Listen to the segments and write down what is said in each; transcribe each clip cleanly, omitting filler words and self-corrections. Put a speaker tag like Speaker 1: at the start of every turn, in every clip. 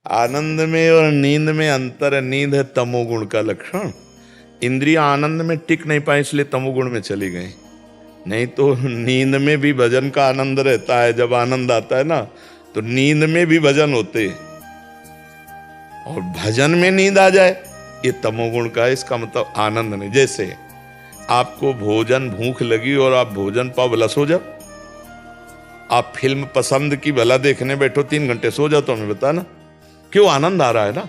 Speaker 1: आनंद में और नींद में अंतर है। नींद है तमोगुण का लक्षण। इंद्रियां आनंद में टिक नहीं पाई इसलिए तमोगुण में चली गई। नहीं तो नींद में भी भजन का आनंद रहता है। जब आनंद आता है ना तो नींद में भी भजन होते, और भजन में नींद आ जाए ये तमोगुण का है। इसका मतलब आनंद नहीं। जैसे आपको भोजन भूख लगी और आप भोजन पाओ, भला सो जाओ। आप फिल्म पसंद की भला देखने बैठो 3 घंटे सो जाओ तो हमें बताना क्यों? आनंद आ रहा है ना,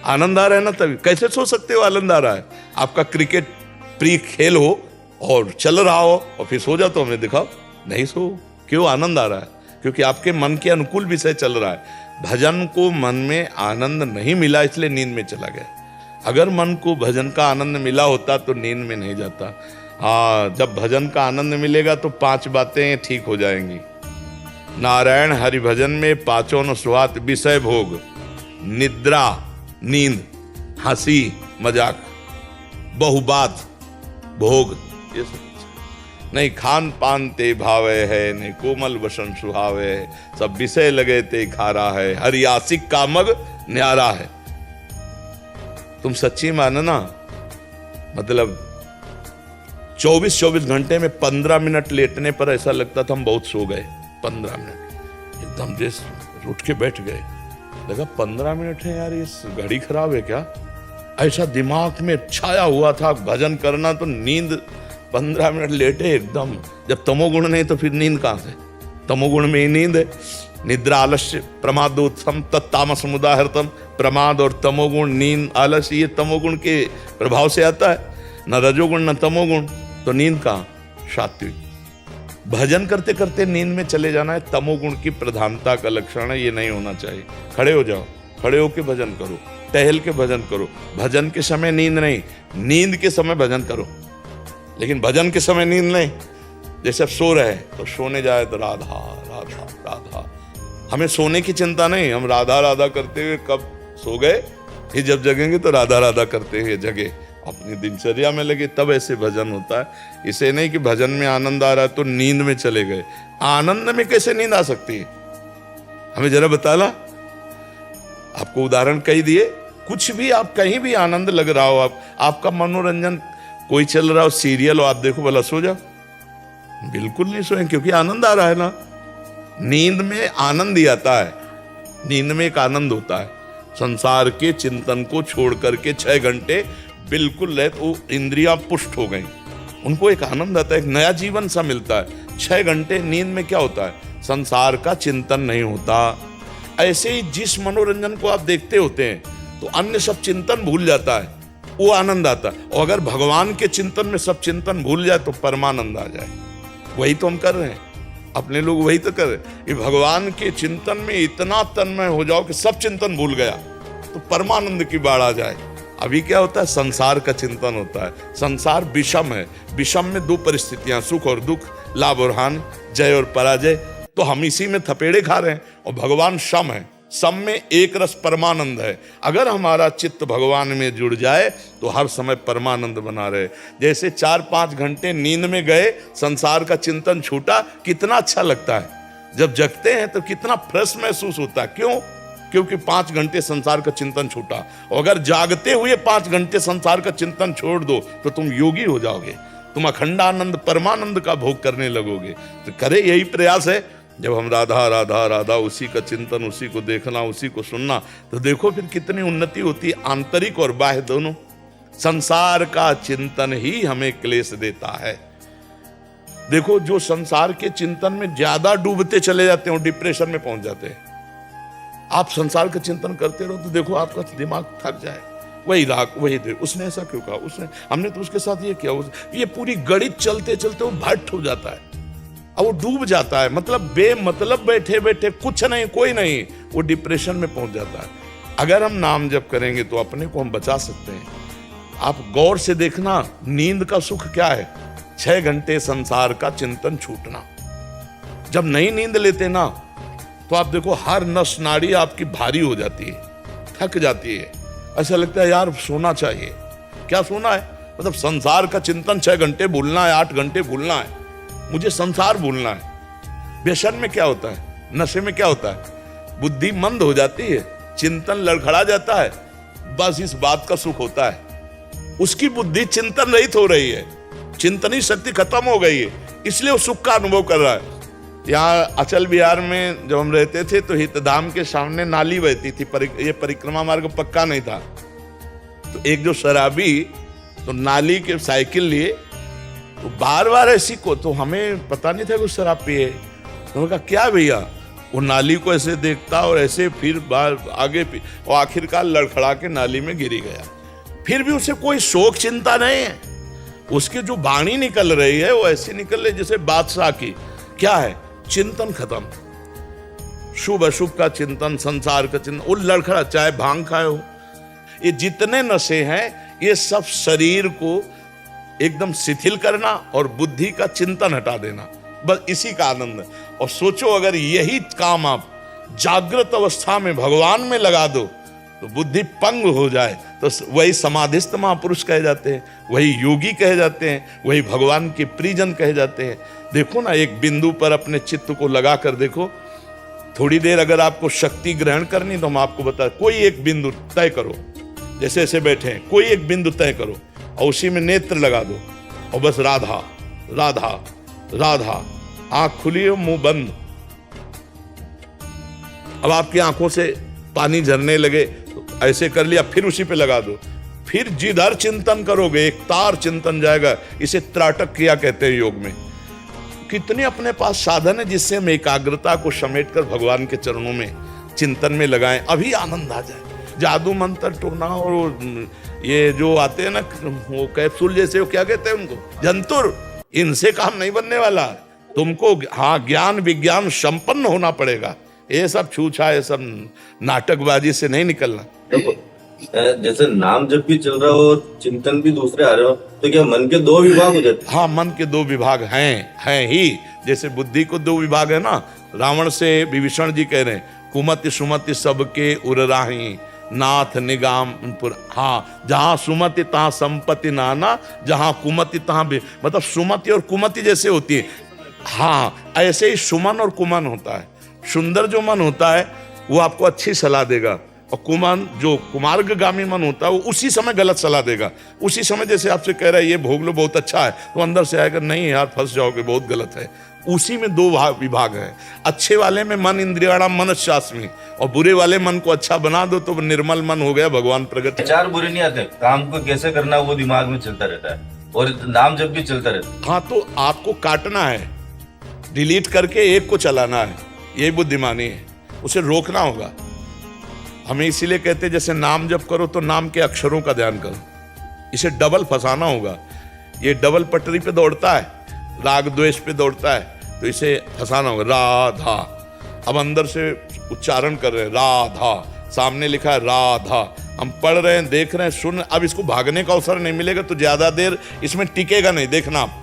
Speaker 1: आनंद आ रहा है ना, तभी। कैसे सो सकते हो? आनंद आ रहा है। आपका क्रिकेट प्रिय खेल हो और चल रहा हो और फिर सो जाओ तो हमें दिखाओ, नहीं सो। क्यों? आनंद आ रहा है, क्योंकि आपके मन के अनुकूल विषय चल रहा है। भजन को मन में आनंद नहीं मिला इसलिए नींद में चला गया। अगर मन को भजन का आनंद मिला होता तो नींद में नहीं जाता। हाँ, जब भजन का आनंद मिलेगा तो 5 बातें ठीक हो जाएंगी। नारायण हरि भजन में 5 स्वात विषय भोग, निद्रा नींद, हंसी मजाक, बहुबात भोग, ये सब नहीं। खान पान ते भावे है, नहीं कोमल वसन सुहावे है, सब विषय लगे ते खारा है, हरि आशिक कामग न्यारा है। तुम सच्ची मानना, मतलब 24 घंटे में 15 मिनट लेटने पर ऐसा लगता था हम बहुत सो गए। 15 मिनट एकदम जैसे उठ के बैठ गए, लगा 15 मिनट है यार, इस घड़ी खराब है क्या? ऐसा दिमाग में छाया हुआ था भजन करना। तो नींद 15 मिनट लेटे एकदम। जब तमोगुण नहीं तो फिर नींद कहां से? तमोगुण में ही नींद है। निद्रा आलस्य प्रमादोत्थम तत्तामस मुदाहृतम। प्रमाद और तमोगुण, नींद आलस्य, ये तमोगुण के प्रभाव से आता है। न रजोगुण न तमोगुण, तो नींद कहां? सात्विक। भजन करते करते नींद में चले जाना है तमोगुण की प्रधानता का लक्षण है। ये नहीं होना चाहिए। खड़े हो जाओ, खड़े होके भजन करो, टहल के भजन करो। भजन के समय नींद नहीं, नींद के समय भजन करो, लेकिन भजन के समय नींद नहीं। जैसे अब सो रहे तो सोने जाए तो राधा राधा राधा, हमें सोने की चिंता नहीं। हम राधा राधा करते हुए कब सो गए, फिर जब जगेंगे तो राधा राधा करते हुए जगे, अपनी दिनचर्या में लगे, तब ऐसे भजन होता है। इसे नहीं कि भजन में आनंद आ रहा है तो नींद में चले गए। आनंद में कैसे नींद आ सकती है? हमें जरा बताना। आपको उदाहरण कही दिए। कुछ भी आप कहीं भी आनंद लग रहा हो, आपका मनोरंजन कोई चल रहा हो, सीरियल हो, आप देखो भला सो जाओ? बिल्कुल नहीं सोएं, क्योंकि आनंद आ रहा है ना। नींद में आनंद ही आता है। नींद में एक आनंद होता है। संसार के चिंतन को छोड़ करके 6 घंटे बिल्कुल रहे तो इंद्रियां पुष्ट हो गई, उनको एक आनंद आता है, एक नया जीवन सा मिलता है। 6 घंटे नींद में क्या होता है? संसार का चिंतन नहीं होता। ऐसे ही जिस मनोरंजन को आप देखते होते हैं तो अन्य सब चिंतन भूल जाता है, वो आनंद आता है। और अगर भगवान के चिंतन में सब चिंतन भूल जाए तो परमानंद आ जाए। वही तो हम कर रहे हैं, अपने लोग वही तो कर रहे हैं कि भगवान के चिंतन में इतना तन्मय हो जाओ कि सब चिंतन भूल गया तो परमानंद की बाढ़ आ जाए। अभी क्या होता है? संसार का चिंतन होता है। संसार विषम है। विषम में 2 परिस्थितियां, सुख और दुख, लाभ और हानि, जय और पराजय। तो हम इसी में थपेड़े खा रहे हैं। और भगवान सम है, सम में एक रस परमानंद है। अगर हमारा चित्त भगवान में जुड़ जाए तो हर समय परमानंद बना रहे। जैसे 4-5 घंटे नींद में गए, संसार का चिंतन छूटा, कितना अच्छा लगता है। जब जगते हैं तो कितना फ्रेश महसूस होता है। क्यों? क्योंकि 5 घंटे संसार का चिंतन छूटा। और अगर जागते हुए 5 घंटे संसार का चिंतन छोड़ दो तो तुम योगी हो जाओगे, तुम अखंडानंद परमानंद का भोग करने लगोगे। तो करे यही प्रयास है। जब हम राधा राधा राधा, उसी का चिंतन, उसी को देखना, उसी को सुनना, तो देखो फिर कितनी उन्नति होती है, आंतरिक और बाह्य दोनों। संसार का चिंतन ही हमें क्लेश देता है। देखो, जो संसार के चिंतन में ज्यादा डूबते चले जाते हैं, डिप्रेशन में पहुंच जाते हैं। आप संसार का चिंतन करते रहो तो देखो आपका दिमाग थक जाए। वही राग, वही देर, उसने ऐसा क्यों कहा, उसने, हमने तो उसके साथ ये किया, ये पूरी गणित चलते चलते वो भट्ट हो जाता है और वो डूब जाता है। मतलब बेमतलब बैठे बैठे कुछ नहीं, कोई नहीं, वो डिप्रेशन में पहुंच जाता है। अगर हम नाम जप करेंगे तो अपने को हम बचा सकते हैं। आप गौर से देखना, नींद का सुख क्या है? 6 घंटे संसार का चिंतन छूटना। जब नई नींद लेते ना तो आप देखो हर नस नाड़ी आपकी भारी हो जाती है, थक जाती है। ऐसा लगता है यार सोना चाहिए। क्या सोना है? मतलब संसार का चिंतन 6 घंटे भूलना है, 8 घंटे भूलना है, मुझे संसार भूलना है। व्यसन में क्या होता है? नशे में क्या होता है? बुद्धि मंद हो जाती है, चिंतन लड़खड़ा जाता है, बस इस बात का सुख होता है। उसकी बुद्धि चिंतन रहित हो रही है, चिंतनी शक्ति खत्म हो गई है, इसलिए वो सुख का अनुभव कर रहा है। यहाँ अचल बिहार में जब हम रहते थे तो हितधाम के सामने नाली बहती थी, ये परिक्रमा मार्ग पक्का नहीं था। तो एक जो शराबी तो नाली के साइकिल लिए, तो बार बार ऐसी को, तो हमें पता नहीं था कि शराब पिए। तो उन्होंने कहा क्या भैया, वो नाली को ऐसे देखता और ऐसे फिर बार आगे और आखिरकार लड़खड़ा के नाली में गिरी गया। फिर भी उसे कोई शोक चिंता नहीं है, उसकी जो वाणी निकल रही है वो ऐसी निकल रही जैसे बादशाह की। क्या है? चिंतन खत्म, शुभ अशुभ का चिंतन, संसार का चिंतन, वो लड़खड़ा, चाहे भांग खाए हो। ये जितने नशे हैं ये सब शरीर को एकदम शिथिल करना और बुद्धि का चिंतन हटा देना, बस इसी का आनंद है। और सोचो अगर यही काम आप जागृत अवस्था में भगवान में लगा दो तो बुद्धि पंग हो जाए, तो वही समाधिस्थ महापुरुष कहे जाते हैं, वही योगी कहे जाते हैं, वही भगवान के प्रियजन कहे जाते हैं। देखो ना, एक बिंदु पर अपने चित्त को लगा कर देखो। थोड़ी देर अगर आपको शक्ति ग्रहण करनी तो हम आपको बता, कोई एक बिंदु तय करो, जैसे ऐसे बैठे हैं, कोई एक बिंदु तय करो और उसी में नेत्र लगा दो और बस राधा राधा राधा, आंख खुली हो मुंह बंद। अब आपकी आंखों से पानी झरने लगे तो ऐसे कर लिया, फिर उसी पे लगा दो, फिर जिधर चिंतन करोगे एक तार चिंतन जाएगा। इसे त्राटक क्रिया कहते हैं योग में। कितने अपने पास साधन है जिससे हम एकाग्रता को समेटकर भगवान के चरणों में चिंतन में लगाएं, अभी आनंद आ जाए। जादू मंत्र टोना और ये जो आते हैं ना वो कैप्सूल जैसे, वो क्या कहते हैं उनको, जंतुर, इनसे काम नहीं बनने वाला। तुमको हाँ ज्ञान विज्ञान संपन्न होना पड़ेगा। ये सब छूछा, ये सब नाटकबाजी से नहीं निकलना।
Speaker 2: जैसे नाम जब भी चल रहा हो, चिंतन भी दूसरे आ रहे हो, तो क्या मन के दो विभाग हो जाते?
Speaker 1: हाँ, मन के दो विभाग हैं ही। जैसे बुद्धि को दो विभाग है ना, रावण से विभीषण जी कह रहे हैं, कुमति सुमति सबके उरराही नाथ निगामपुर। हाँ, जहाँ सुमति तहाँ संपत्ति नाना, जहाँ कुमति तहाँ मतलब सुमति और कुमति जैसे होती है। हाँ, ऐसे ही सुमन और कुमन होता है। सुंदर जो मन होता है वो आपको अच्छी सलाह देगा, और कुमन जो कुमार्गगामी मन होता है वो उसी समय गलत सलाह देगा। उसी समय जैसे आपसे कह रहा है ये भोग लो बहुत अच्छा है, तो अंदर से आएगा नहीं यार फंस जाओगे बहुत गलत है। उसी में दो विभाग है। अच्छे वाले में मन इंद्रियाणाम मनश्चास्मि, और बुरे वाले मन को अच्छा बना दो तो निर्मल मन हो गया, भगवान प्रगट।
Speaker 2: विचार बुरे नहीं आते, काम को कैसे करना वो दिमाग में चलता रहता है, और नाम जब भी चलता रहता है।
Speaker 1: हाँ, तो आपको काटना है, डिलीट करके एक को चलाना है, यही बुद्धिमानी है। उसे रोकना होगा। हमें इसीलिए कहते हैं जैसे नाम जप करो तो नाम के अक्षरों का ध्यान करो, इसे डबल फंसाना होगा। ये डबल पटरी पे दौड़ता है, राग द्वेष पे दौड़ता है, तो इसे फंसाना होगा। राधा, अब अंदर से उच्चारण कर रहे हैं राधा, सामने लिखा है राधा, हम पढ़ रहे हैं, देख रहे हैं, सुन। अब इसको भागने का अवसर नहीं मिलेगा तो ज्यादा देर इसमें टिकेगा नहीं। देखना आप